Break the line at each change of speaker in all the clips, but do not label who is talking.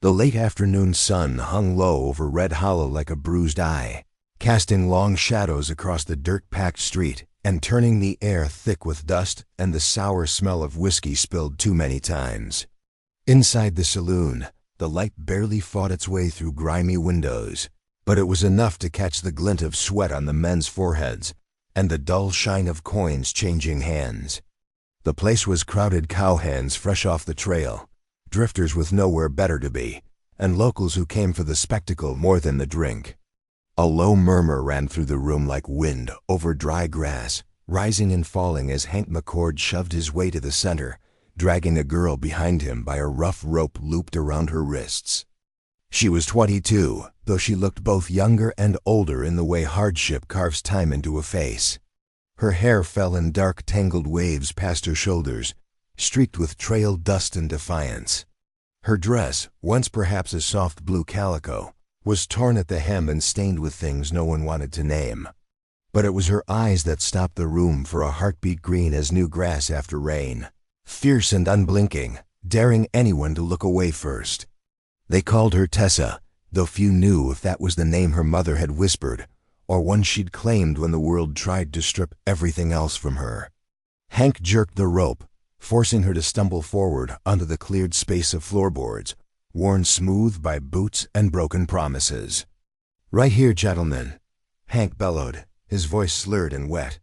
The late afternoon sun hung low over Red Hollow like a bruised eye, casting long shadows across the dirt-packed street and turning the air thick with dust and the sour smell of whiskey spilled too many times. Inside the saloon, the light barely fought its way through grimy windows, but it was enough to catch the glint of sweat on the men's foreheads and the dull shine of coins changing hands. The place was crowded cowhands fresh off the trail, drifters with nowhere better to be, and locals who came for the spectacle more than the drink. A low murmur ran through the room like wind over dry grass, rising and falling as Hank McCord shoved his way to the center, dragging a girl behind him by a rough rope looped around her wrists. She was 22, though she looked both younger and older in the way hardship carves time into a face. Her hair fell in dark tangled waves past her shoulders, streaked with trail dust and defiance. Her dress, once perhaps a soft blue calico, was torn at the hem and stained with things no one wanted to name. But it was her eyes that stopped the room for a heartbeat green as new grass after rain, fierce and unblinking, daring anyone to look away first. They called her Tessa, though few knew if that was the name her mother had whispered, or one she'd claimed when the world tried to strip everything else from her. Hank jerked the rope, forcing her to stumble forward onto the cleared space of floorboards, worn smooth by boots and broken promises. "Right here, gentlemen," Hank bellowed, his voice slurred and wet.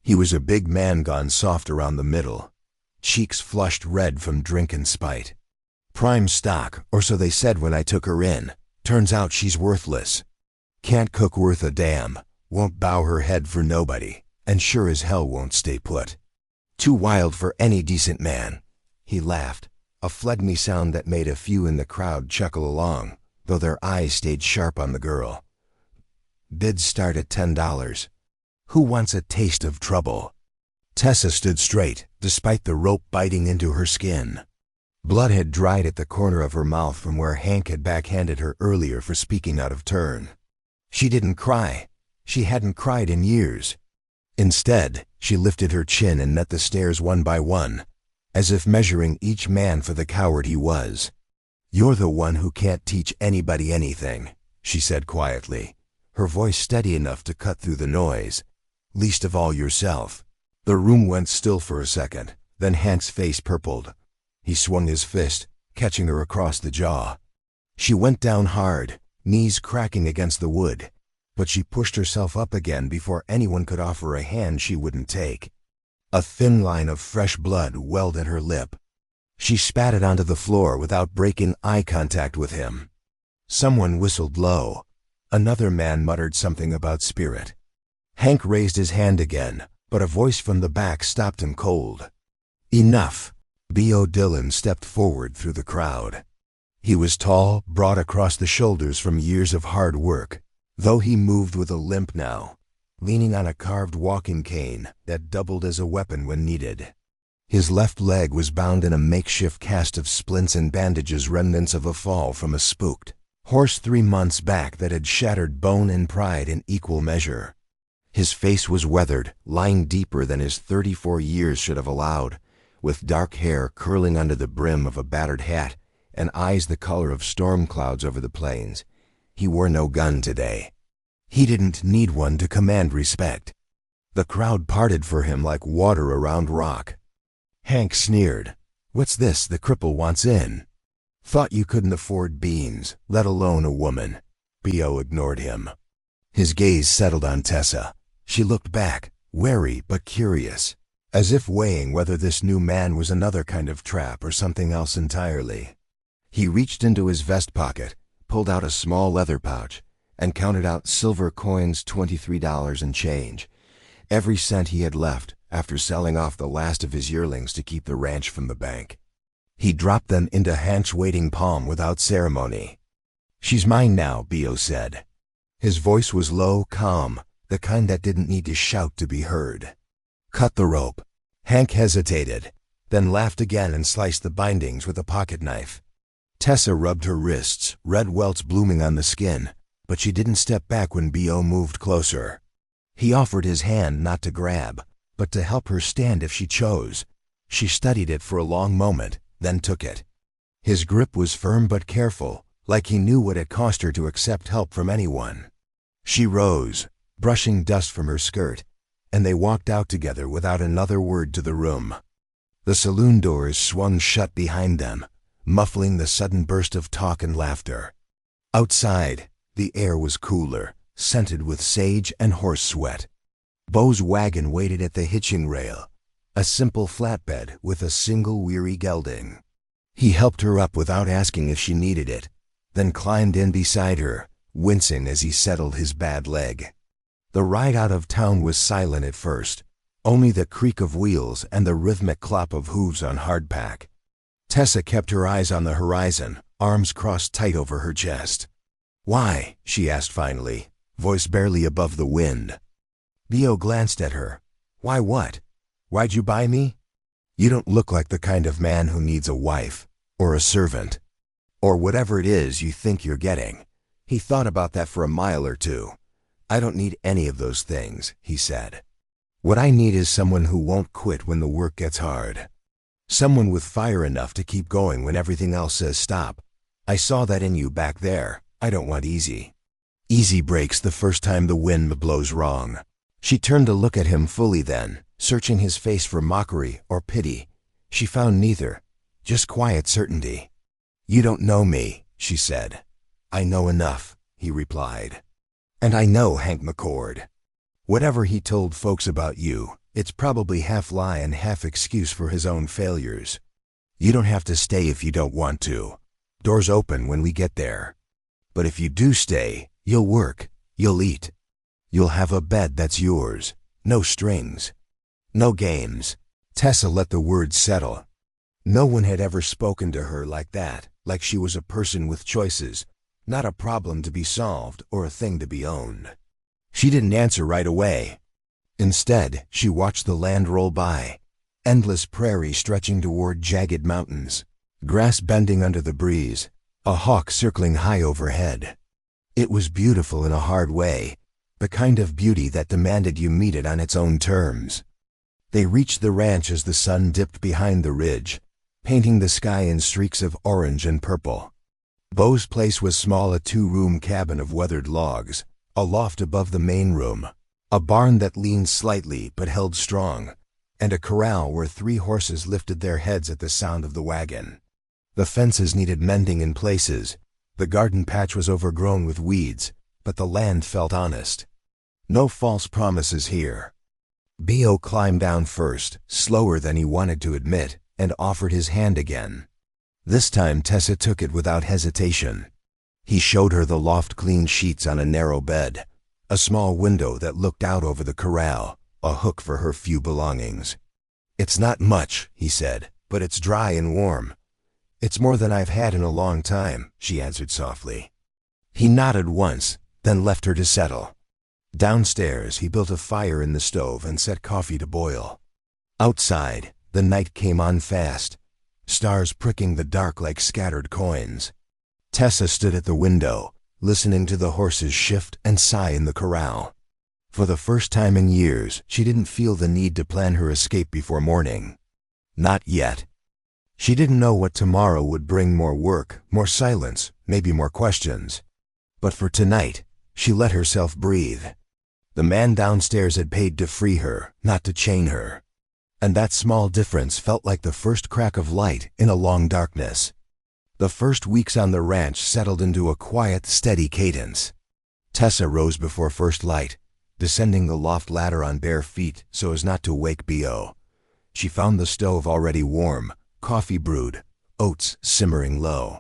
He was a big man gone soft around the middle, cheeks flushed red from drink and spite. "Prime stock, or so they said when I took her in. Turns out she's worthless. Can't cook worth a damn, won't bow her head for nobody, and sure as hell won't stay put. Too wild for any decent man." He laughed, a phlegmy sound that made a few in the crowd chuckle along, though their eyes stayed sharp on the girl. "Bids start at $10. Who wants a taste of trouble?" Tessa stood straight, despite the rope biting into her skin. Blood had dried at the corner of her mouth from where Hank had backhanded her earlier for speaking out of turn. She didn't cry. She hadn't cried in years. Instead, she lifted her chin and met the stares one by one, as if measuring each man for the coward he was. "You're the one who can't teach anybody anything," she said quietly, her voice steady enough to cut through the noise. "Least of all yourself." The room went still for a second, then Hank's face purpled. He swung his fist, catching her across the jaw. She went down hard, knees cracking against the wood, but she pushed herself up again before anyone could offer a hand she wouldn't take. A thin line of fresh blood welled at her lip. She spat it onto the floor without breaking eye contact with him. Someone whistled low. Another man muttered something about spirit. Hank raised his hand again, but a voice from the back stopped him cold. "Enough." B.O. Dillon stepped forward through the crowd. He was tall, broad across the shoulders from years of hard work, though he moved with a limp now, leaning on a carved walking cane that doubled as a weapon when needed. His left leg was bound in a makeshift cast of splints and bandages, remnants of a fall from a spooked horse 3 months back that had shattered bone and pride in equal measure. His face was weathered, lying deeper than his 34 years should have allowed, with dark hair curling under the brim of a battered hat and eyes the color of storm clouds over the plains. He wore no gun today. He didn't need one to command respect. The crowd parted for him like water around rock. Hank sneered. "What's this the cripple wants in? Thought you couldn't afford beans, let alone a woman." B.O. ignored him. His gaze settled on Tessa. She looked back, wary but curious, as if weighing whether this new man was another kind of trap or something else entirely. He reached into his vest pocket, pulled out a small leather pouch, and counted out silver coins, $23 and change, every cent he had left after selling off the last of his yearlings to keep the ranch from the bank. He dropped them into Hank's waiting palm without ceremony. "She's mine now," B.O. said. His voice was low, calm, the kind that didn't need to shout to be heard. "Cut the rope." Hank hesitated, then laughed again and sliced the bindings with a pocket knife. Tessa rubbed her wrists, red welts blooming on the skin, but she didn't step back when B.O. moved closer. He offered his hand not to grab, but to help her stand if she chose. She studied it for a long moment, then took it. His grip was firm but careful, like he knew what it cost her to accept help from anyone. She rose, brushing dust from her skirt, and they walked out together without another word to the room. The saloon doors swung shut behind them, muffling the sudden burst of talk and laughter. Outside, the air was cooler, scented with sage and horse sweat. Beau's wagon waited at the hitching rail, a simple flatbed with a single weary gelding. He helped her up without asking if she needed it, then climbed in beside her, wincing as he settled his bad leg. The ride out of town was silent at first, only the creak of wheels and the rhythmic clop of hooves on hardpack. Tessa kept her eyes on the horizon, arms crossed tight over her chest. "Why?" she asked finally, voice barely above the wind. Bio glanced at her. "Why what? Why'd you buy me? You don't look like the kind of man who needs a wife, or a servant, or whatever it is you think you're getting." He thought about that for a mile or two. "I don't need any of those things," he said. "What I need is someone who won't quit when the work gets hard. Someone with fire enough to keep going when everything else says stop. I saw that in you back there. I don't want easy. Easy breaks the first time the wind blows wrong." She turned to look at him fully then, searching his face for mockery or pity. She found neither, just quiet certainty. "You don't know me," she said. "I know enough," he replied. "And I know Hank McCord. Whatever he told folks about you, it's probably half lie and half excuse for his own failures. You don't have to stay if you don't want to. Doors open when we get there. But if you do stay, you'll work, you'll eat. You'll have a bed that's yours, no strings, no games." Tessa let the words settle. No one had ever spoken to her like that, like she was a person with choices, not a problem to be solved or a thing to be owned. She didn't answer right away. Instead, she watched the land roll by, endless prairie stretching toward jagged mountains, grass bending under the breeze, a hawk circling high overhead. It was beautiful in a hard way, the kind of beauty that demanded you meet it on its own terms. They reached the ranch as the sun dipped behind the ridge, painting the sky in streaks of orange and purple. Beau's place was small, a two-room cabin of weathered logs, a loft above the main room, a barn that leaned slightly but held strong, and a corral where 3 horses lifted their heads at the sound of the wagon. The fences needed mending in places, the garden patch was overgrown with weeds, but the land felt honest. No false promises here. Bio climbed down first, slower than he wanted to admit, and offered his hand again. This time Tessa took it without hesitation. He showed her the loft-clean sheets on a narrow bed, a small window that looked out over the corral, a hook for her few belongings. "It's not much," he said, "but it's dry and warm." "It's more than I've had in a long time," she answered softly. He nodded once, then left her to settle. Downstairs, he built a fire in the stove and set coffee to boil. Outside, the night came on fast, stars pricking the dark like scattered coins. Tessa stood at the window, listening to the horses shift and sigh in the corral. For the first time in years, she didn't feel the need to plan her escape before morning. Not yet. She didn't know what tomorrow would bring: more work, more silence, maybe more questions. But for tonight, she let herself breathe. The man downstairs had paid to free her, not to chain her. And that small difference felt like the first crack of light in a long darkness. The first weeks on the ranch settled into a quiet, steady cadence. Tessa rose before first light, descending the loft ladder on bare feet so as not to wake Bio. She found the stove already warm, coffee brewed, oats simmering low.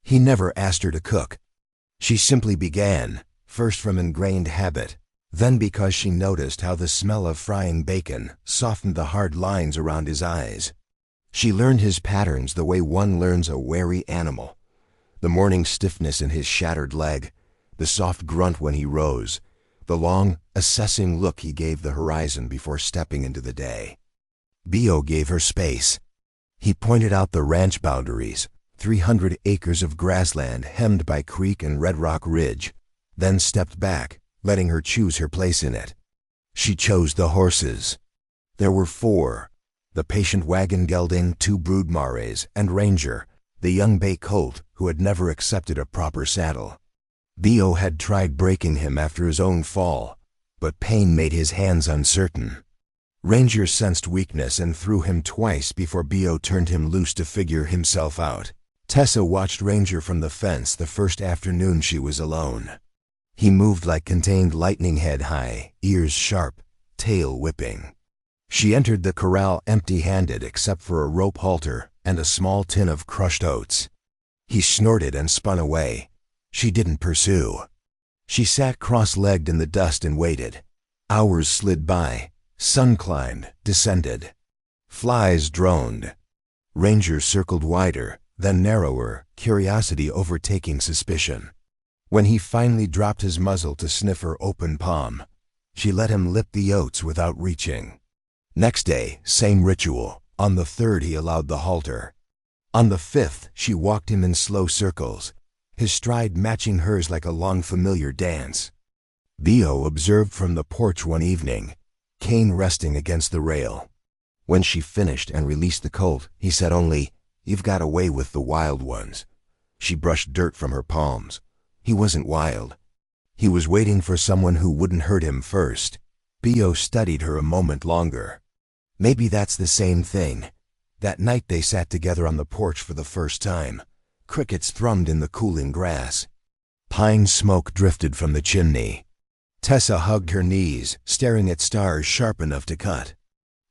He never asked her to cook. She simply began, first from ingrained habit, then because she noticed how the smell of frying bacon softened the hard lines around his eyes. She learned his patterns the way one learns a wary animal. The morning stiffness in his shattered leg, the soft grunt when he rose, the long, assessing look he gave the horizon before stepping into the day. Bio gave her space. He pointed out the ranch boundaries, 300 acres of grassland hemmed by creek and Red Rock Ridge, then stepped back, letting her choose her place in it. She chose the horses. There were 4, the patient wagon gelding, 2 brood mares, and Ranger, the young bay colt who had never accepted a proper saddle. Bio had tried breaking him after his own fall, but pain made his hands uncertain. Ranger sensed weakness and threw him twice before Bio turned him loose to figure himself out. Tessa watched Ranger from the fence the first afternoon she was alone. He moved like contained lightning, head high, ears sharp, tail whipping. She entered the corral empty-handed except for a rope halter and a small tin of crushed oats. He snorted and spun away. She didn't pursue. She sat cross-legged in the dust and waited. Hours slid by. Sun climbed, descended. Flies droned. Ranger circled wider, then narrower, curiosity overtaking suspicion. When he finally dropped his muzzle to sniff her open palm, she let him lip the oats without reaching. Next day, same ritual. On the third, he allowed the halter. On the fifth, she walked him in slow circles, his stride matching hers like a long familiar dance. Bio observed from the porch one evening, cane resting against the rail. When she finished and released the colt, he said only, "You've got away with the wild ones." She brushed dirt from her palms. He wasn't wild. He was waiting for someone who wouldn't hurt him first. Bio studied her a moment longer. Maybe that's the same thing. That night they sat together on the porch for the first time. Crickets thrummed in the cooling grass. Pine smoke drifted from the chimney. Tessa hugged her knees, staring at stars sharp enough to cut.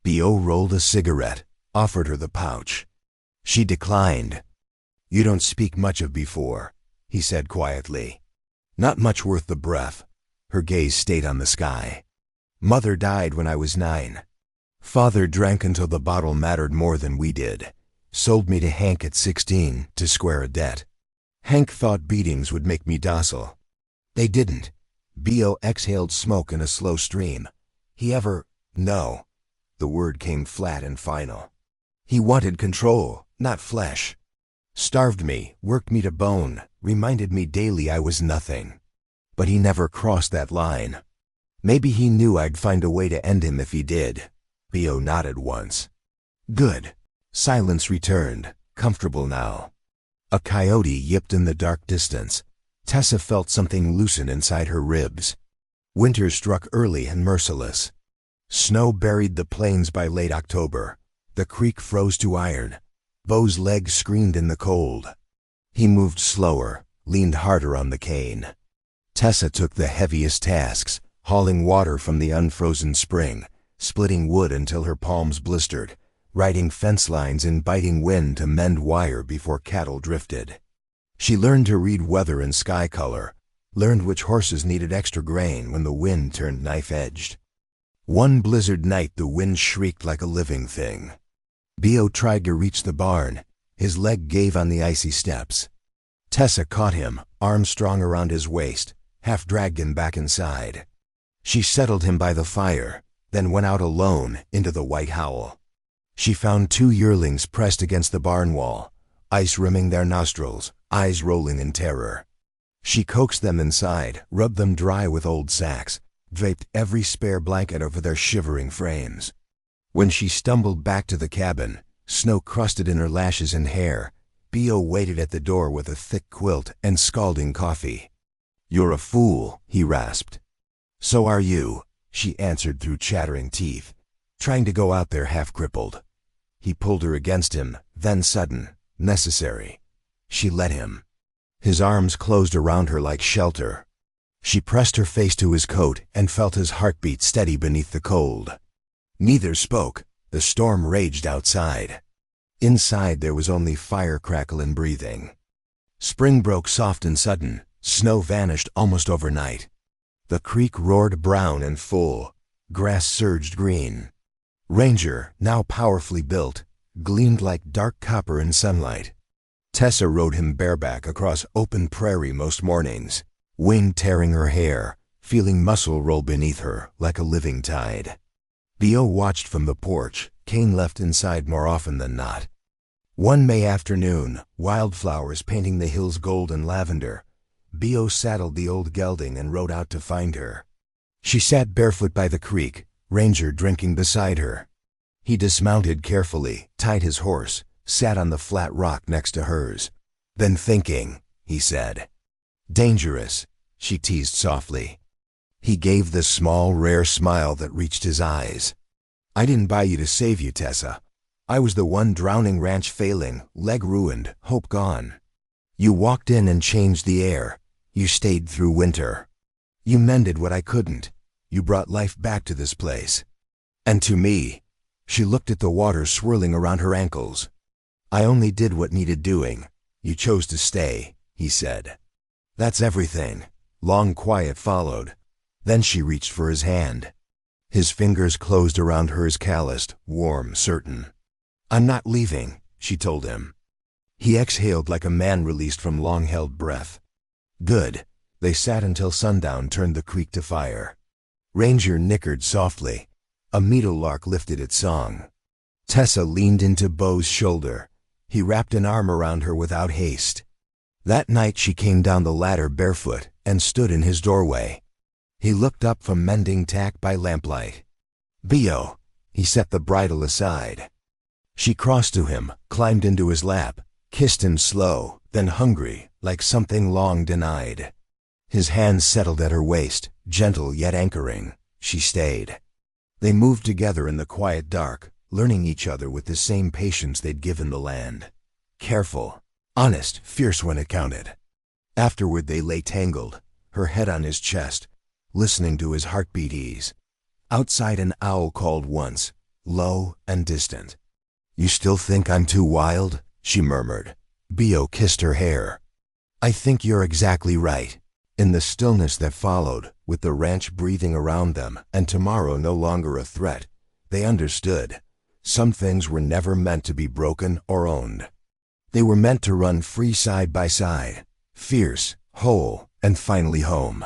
Bio rolled a cigarette, offered her the pouch. She declined. "You don't speak much of before," he said quietly. "Not much worth the breath." Her gaze stayed on the sky. "Mother died when I was 9. Father drank until the bottle mattered more than we did. Sold me to Hank at 16 to square a debt. Hank thought beatings would make me docile. They didn't." Bio exhaled smoke in a slow stream. "He ever—" "No." The word came flat and final. "He wanted control, not flesh. Starved me, worked me to bone, reminded me daily I was nothing. But he never crossed that line. Maybe he knew I'd find a way to end him if he did." Bio nodded once. "Good." Silence returned, comfortable now. A coyote yipped in the dark distance. Tessa felt something loosen inside her ribs. Winter struck early and merciless. Snow buried the plains by late October. The creek froze to iron. Beau's legs screamed in the cold. He moved slower, leaned harder on the cane. Tessa took the heaviest tasks, hauling water from the unfrozen spring, splitting wood until her palms blistered, riding fence lines in biting wind to mend wire before cattle drifted. She learned to read weather and sky color, learned which horses needed extra grain when the wind turned knife-edged. One blizzard night the wind shrieked like a living thing. Bio tried to reach the barn. His leg gave on the icy steps. Tessa caught him, arms strong around his waist, half dragged him back inside. She settled him by the fire, then went out alone into the white howl. She found 2 yearlings pressed against the barn wall, ice rimming their nostrils, eyes rolling in terror. She coaxed them inside, rubbed them dry with old sacks, draped every spare blanket over their shivering frames. When she stumbled back to the cabin, snow crusted in her lashes and hair, Bio waited at the door with a thick quilt and scalding coffee. "You're a fool," he rasped. "So are you," she answered through chattering teeth, trying to go out there half-crippled. He pulled her against him, then sudden, necessary. She let him. His arms closed around her like shelter. She pressed her face to his coat and felt his heartbeat steady beneath the cold. Neither spoke. The storm raged outside. Inside there was only fire crackle and breathing. Spring broke soft and sudden. Snow vanished almost overnight. The creek roared brown and full. Grass surged green. Ranger, now powerfully built, gleamed like dark copper in sunlight. Tessa rode him bareback across open prairie most mornings, wind tearing her hair, feeling muscle roll beneath her like a living tide. Bio watched from the porch, cane left inside more often than not. One May afternoon, wildflowers painting the hills gold and lavender, Bio saddled the old gelding and rode out to find her. She sat barefoot by the creek, Ranger drinking beside her. He dismounted carefully, tied his horse, sat on the flat rock next to hers. "Been thinking," he said. "Dangerous," she teased softly. He gave the small, rare smile that reached his eyes. "I didn't buy you to save you, Tessa. I was the one drowning, ranch failing, leg ruined, hope gone. You walked in and changed the air. You stayed through winter. You mended what I couldn't. You brought life back to this place. And to me." She looked at the water swirling around her ankles. "I only did what needed doing. You chose to stay," he said. "That's everything." Long quiet followed. Then she reached for his hand. His fingers closed around hers, calloused, warm, certain. "I'm not leaving," she told him. He exhaled like a man released from long-held breath. "Good." They sat until sundown turned the creek to fire. Ranger nickered softly. A meadowlark lifted its song. Tessa leaned into Beau's shoulder. He wrapped an arm around her without haste. That night she came down the ladder barefoot and stood in his doorway. He looked up from mending tack by lamplight. "Bio." He set the bridle aside. She crossed to him, climbed into his lap, kissed him slow, then hungry, like something long denied. His hands settled at her waist, gentle yet anchoring. She stayed. They moved together in the quiet dark, learning each other with the same patience they'd given the land. Careful, honest, fierce when it counted. Afterward they lay tangled, her head on his chest, listening to his heartbeat ease. Outside an owl called once, low and distant. "You still think I'm too wild?" she murmured. Bio kissed her hair. "I think you're exactly right." In the stillness that followed, with the ranch breathing around them and tomorrow no longer a threat, they understood. Some things were never meant to be broken or owned. They were meant to run free side by side, fierce, whole, and finally home.